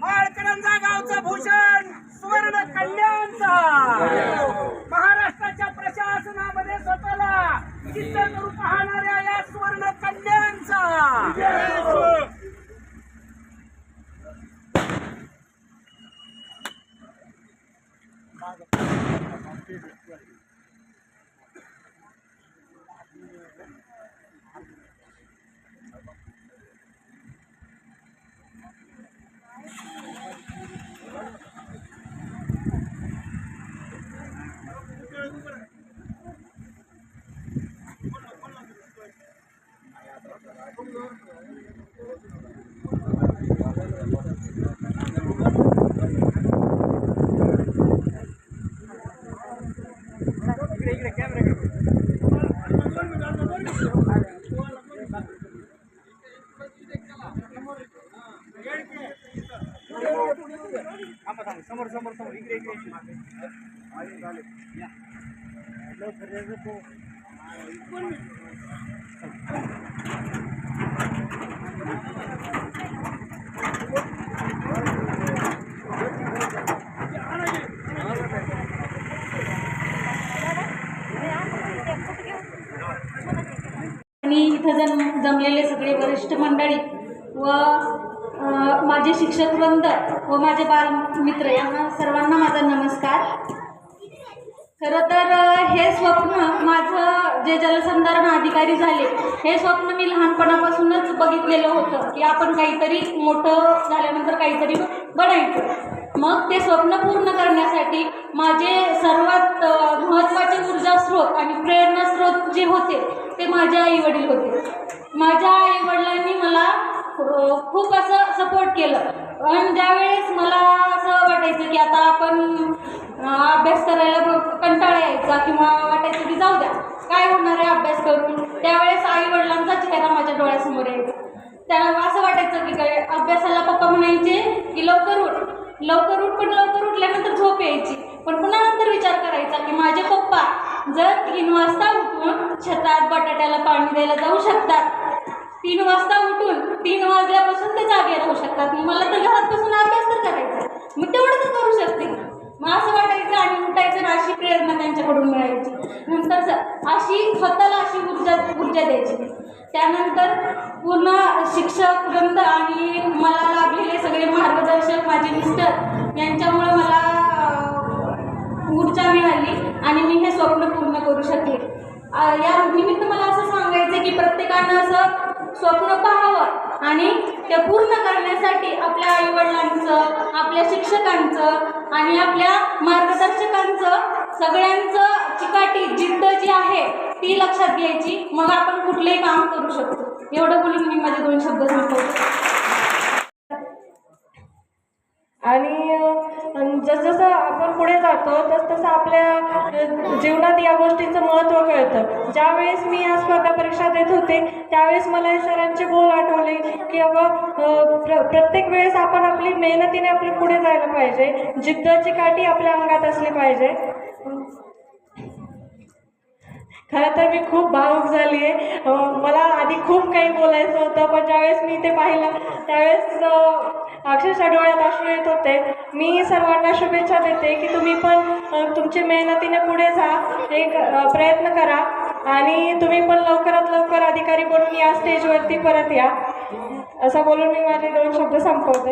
माळकरंजा गावचा भूषण सुवर्ण कल्याणचा महाराष्ट्राच्या प्रशासनामध्ये स्वतःला सिद्ध करून पाहणाऱ्या या सुवर्ण कल्याणचा समोर समोर समोर इकडे आणि इथं जमलेले सगळे वरिष्ठ मंडळी व माझे शिक्षक वृंद व माझे बालमित्र यांना सर्वांना माझा नमस्कार। खरं तर हे स्वप्न माझं जे जलसंधारण अधिकारी झाले हे स्वप्न मी लहानपणापासूनच बघितलेलं होतं की आपण काहीतरी मोठं झाल्यानंतर काहीतरी बनायचं। मग ते स्वप्न पूर्ण करण्यासाठी माझे सर्वात महत्त्वाचे ऊर्जास्रोत आणि प्रेरणास्रोत जे होते ते माझे आईवडील होते। माझ्या आईवडिलांनी मला खूप असं सपोर्ट केलं आणि ज्यावेळेस मला असं वाटायचं की आता आपण अभ्यास करायला कंटाळा यायचा किंवा वाटायचं की जाऊ द्या काय होणार आहे अभ्यास करून, त्यावेळेस आईवडिलांचा चेहरा माझ्या डोळ्यासमोर यायचा। त्याला असं वाटायचं की काय अभ्यासाला पप्पा म्हणायचे की लवकर उठ, पण लवकर उठल्यानंतर झोप यायची, पण पुन्हा नंतर विचार करायचा की माझे पप्पा जर 3 वाजता उठून शेतात बटाट्याला पाणी द्यायला जाऊ शकतात, 3 वाजता उठून 3 वाजल्यापासून ते जागे राहू शकतात, मला तर घरात बसून अभ्यास तर करायचा, मी तेवढं तर करू शकते। मग असं वाटायचं आणि उठायचं अशी प्रेरणा त्यांच्याकडून मिळायची। नंतर अशी स्वतःला अशी ऊर्जा द्यायची। त्यानंतर पूर्ण शिक्षक वृंद आणि मला लाभलेले सगळे मार्गदर्शक माझे मिस्टर यांच्यामुळे मला ऊर्जा मिळाली आणि मी हे स्वप्न पूर्ण करू शकले। या निमित्त मला असं सांगायचं की प्रत्येकानं असं स्वप्न पाहावं आणि ते पूर्ण करण्यासाठी आपल्या आईवडिलांचं, आपल्या शिक्षकांचं आणि आपल्या मार्गदर्शकांचं सगळ्यांचं चिकाटी जिद्द जी आहे ती लक्षात घ्यायची, मग आपण कुठलंही काम करू शकतो। एवढं बोलून मी माझे 2 शब्द संपवतो। आणि जसजसं आपण पुढे जातो तसतसं आपल्या जीवनात या गोष्टीचं महत्त्व कळतं। ज्यावेळेस मी या स्पर्धा परीक्षा देत होते त्यावेळेस मला हे सरांचे बोल आठवले की बाबा प्रत्येक वेळेस आपण आपली मेहनतीने आपली पुढे जायला पाहिजे, जिद्दची काठी आपल्या अंगात असली पाहिजे। खरं तर मी खूप भावुक झाली आहे। मला आधी खूप काही बोलायचं होतं, पण ज्यावेळेस मी ते पाहिलं त्यावेळेस अक्षरशः डोळ्यात अश्रू येत होते। मी सर्वांना शुभेच्छा देते की तुम्ही पण तुमची मेहनतीने पुढे जा, एक प्रयत्न करा आणि तुम्ही पण लवकरात लवकर अधिकारी बनून या स्टेजवरती परत या। असं बोलून मी माझे 2 शब्द संपवते।